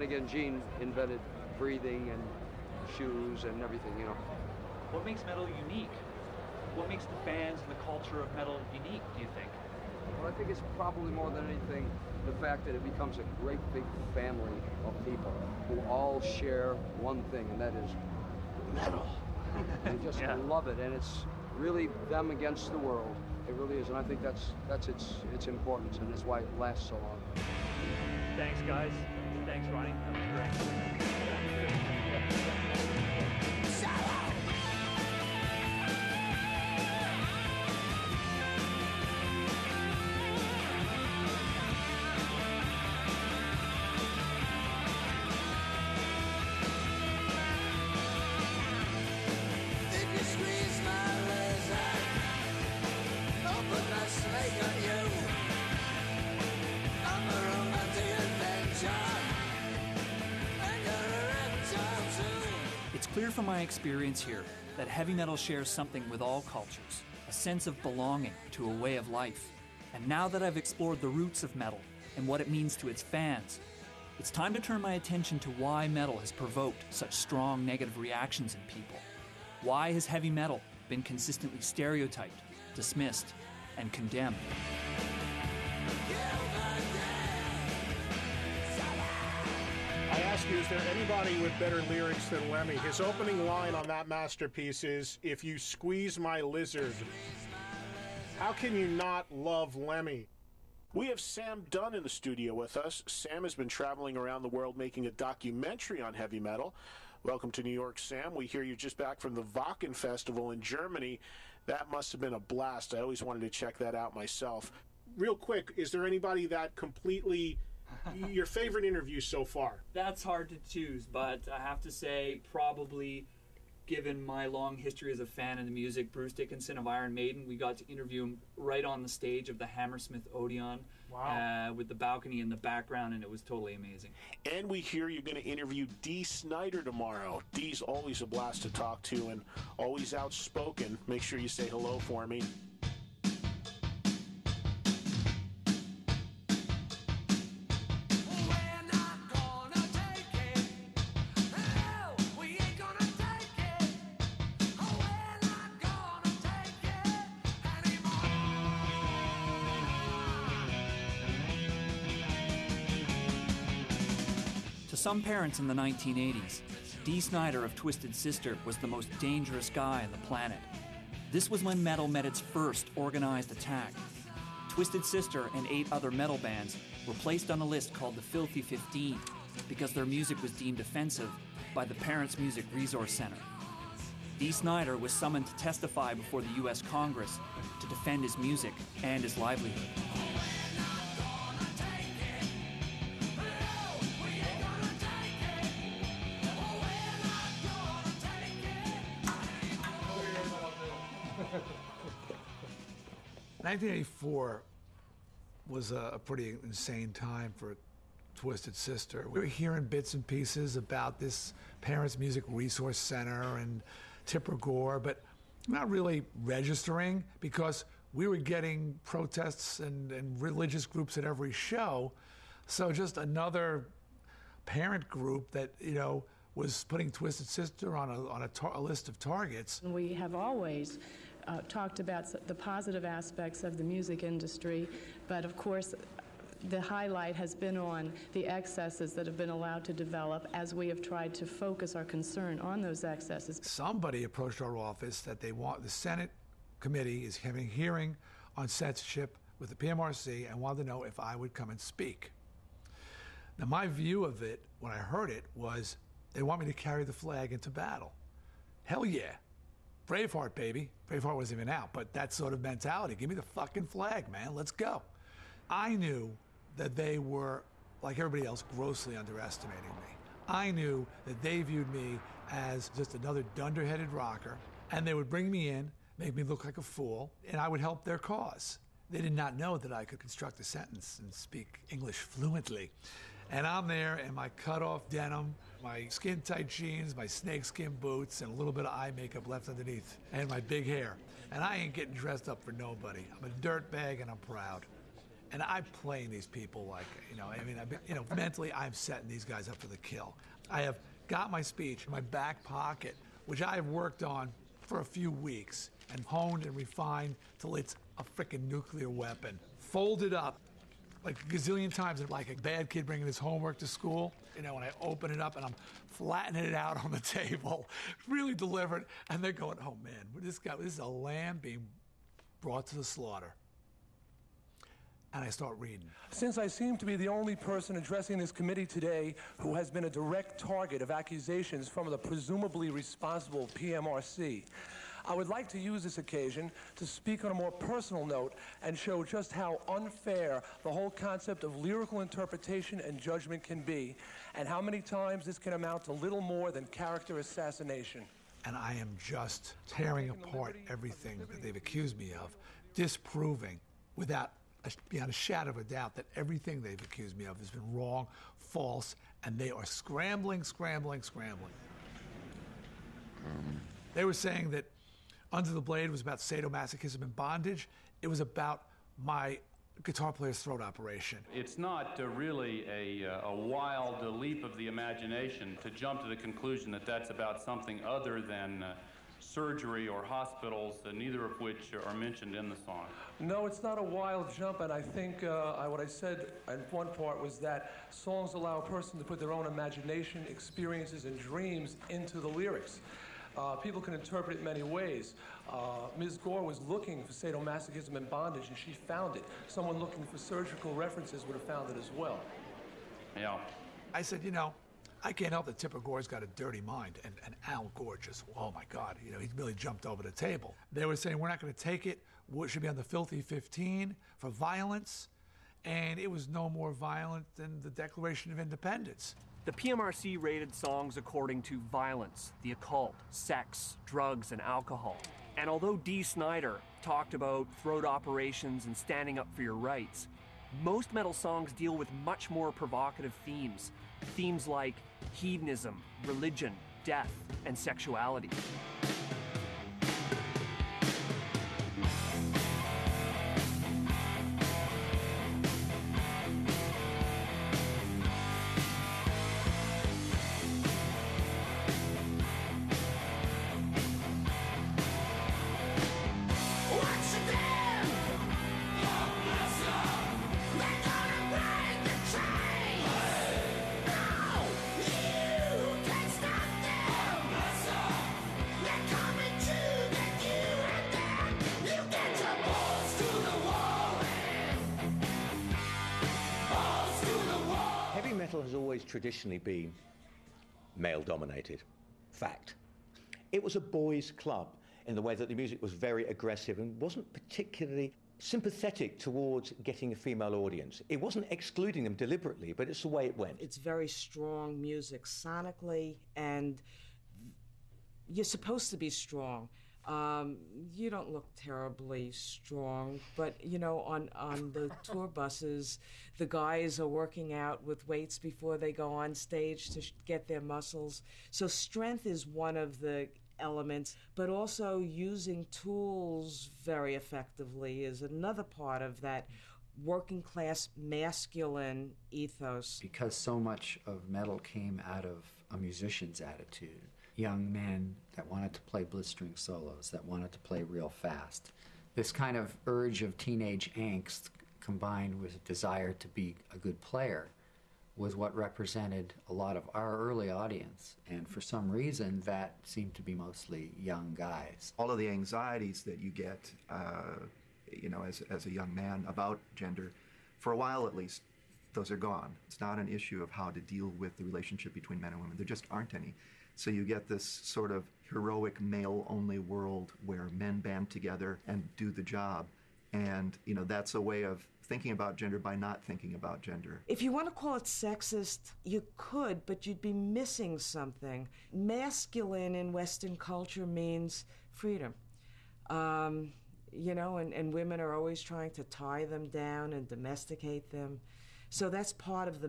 Again, Gene invented breathing and shoes and everything, you know. What makes metal unique? What makes the fans and the culture of metal unique, do you think? Well, I think it's probably more than anything the fact that it becomes a great big family of people who all share one thing, and that is metal. They just love it, and it's really them against the world. It really is, and I think that's its importance, and that's why it lasts so long. Thanks, guys. Thanks, Ronnie. That was great. It's clear from my experience here that heavy metal shares something with all cultures, a sense of belonging to a way of life. And now that I've explored the roots of metal and what it means to its fans, it's time to turn my attention to why metal has provoked such strong negative reactions in people. Why has heavy metal been consistently stereotyped, dismissed, and condemned? I ask you, is there anybody with better lyrics than Lemmy? His opening line on that masterpiece is, "If you squeeze my lizard." How can you not love Lemmy? We have Sam Dunn in the studio with us. Sam has been traveling around the world making a documentary on heavy metal. Welcome to New York, Sam. We hear you're just back from the Wacken Festival in Germany. That must have been a blast. I always wanted to check that out myself. Real quick, is there anybody that completely... your favorite interview so far? That's hard to choose, but I have to say probably, given my long history as a fan of the music, Bruce Dickinson of Iron Maiden. We got to interview him right on the stage of the Hammersmith Odeon. Wow. With the balcony in the background, and it was totally amazing. And we hear you're going to interview Dee Snider tomorrow. Dee's always a blast to talk to and always outspoken. Make sure you say hello for me. To some parents in the 1980s, Dee Snider of Twisted Sister was the most dangerous guy on the planet. This was when metal met its first organized attack. Twisted Sister and 8 other metal bands were placed on a list called the Filthy 15 because their music was deemed offensive by the Parents Music Resource Center. Dee Snider was summoned to testify before the U.S. Congress to defend his music and his livelihood. '1984 was a pretty insane time for Twisted Sister. We were hearing bits and pieces about this Parents Music Resource Center and Tipper Gore, but not really registering because we were getting protests and religious groups at every show. So just another parent group that, you know, was putting Twisted Sister on a list of targets. We have always talked about the positive aspects of the music industry, but of course the highlight has been on the excesses that have been allowed to develop as we have tried to focus our concern on those excesses. Somebody approached our office that they want, the Senate committee is having a hearing on censorship with the PMRC and wanted to know if I would come and speak. Now my view of it, when I heard it, was they want me to carry the flag into battle. Hell yeah. Braveheart, baby. Braveheart wasn't even out, but that sort of mentality. Give me the fucking flag, man. Let's go. I knew that they were, like everybody else, grossly underestimating me. I knew that they viewed me as just another dunderheaded rocker, and they would bring me in, make me look like a fool, and I would help their cause. They did not know that I could construct a sentence and speak English fluently. And I'm there in my cut-off denim, my skin-tight jeans, my snakeskin boots, and a little bit of eye makeup left underneath, and my big hair. And I ain't getting dressed up for nobody. I'm a dirtbag and I'm proud. And I'm playing these people like, mentally I'm setting these guys up for the kill. I have got my speech in my back pocket, which I have worked on for a few weeks and honed and refined till it's a frickin' nuclear weapon. Folded up like a gazillion times, like a bad kid bringing his homework to school. When I open it up and I'm flattening it out on the table, really deliberate, and they're going, oh man, this is a lamb being brought to the slaughter. And I start reading. Since I seem to be the only person addressing this committee today who has been a direct target of accusations from the presumably responsible PMRC, I would like to use this occasion to speak on a more personal note and show just how unfair the whole concept of lyrical interpretation and judgment can be, and how many times this can amount to little more than character assassination. And I am just tearing apart everything that they've accused me of, disproving beyond a shadow of a doubt that everything they've accused me of has been wrong, false, and they are scrambling. They were saying that Under the Blade was about sadomasochism and bondage. It was about my guitar player's throat operation. It's not really a wild leap of the imagination to jump to the conclusion that that's about something other than surgery or hospitals, neither of which are mentioned in the song. No, it's not a wild jump, and I think what I said in one part was that songs allow a person to put their own imagination, experiences, and dreams into the lyrics. People can interpret it many ways. Ms. Gore was looking for sadomasochism and bondage, and she found it. Someone looking for surgical references would have found it as well. Yeah. I said, I can't help that Tipper Gore's got a dirty mind, and Al Gore just, oh my God, he really jumped over the table. They were saying, we're not going to take it, it should be on the Filthy 15 for violence, and it was no more violent than the Declaration of Independence. The PMRC rated songs according to violence, the occult, sex, drugs, and alcohol. And although Dee Snider talked about throat operations and standing up for your rights, most metal songs deal with much more provocative themes. Themes like hedonism, religion, death, and sexuality. Metal has always traditionally been male-dominated. Fact. It was a boys' club in the way that the music was very aggressive and wasn't particularly sympathetic towards getting a female audience. It wasn't excluding them deliberately, but it's the way it went. It's very strong music sonically, and you're supposed to be strong. You don't look terribly strong, but on the tour buses, the guys are working out with weights before they go on stage to get their muscles. So strength is one of the elements, but also using tools very effectively is another part of that working class masculine ethos. Because so much of metal came out of a musician's attitude. Young men that wanted to play blistering solos, that wanted to play real fast. This kind of urge of teenage angst combined with a desire to be a good player was what represented a lot of our early audience. And for some reason, that seemed to be mostly young guys. All of the anxieties that you get, as a young man about gender, for a while at least, those are gone. It's not an issue of how to deal with the relationship between men and women. There just aren't any. So you get this sort of heroic male-only world where men band together and do the job. And, that's a way of thinking about gender by not thinking about gender. If you want to call it sexist, you could, but you'd be missing something. Masculine in Western culture means freedom. And women are always trying to tie them down and domesticate them. So that's part of the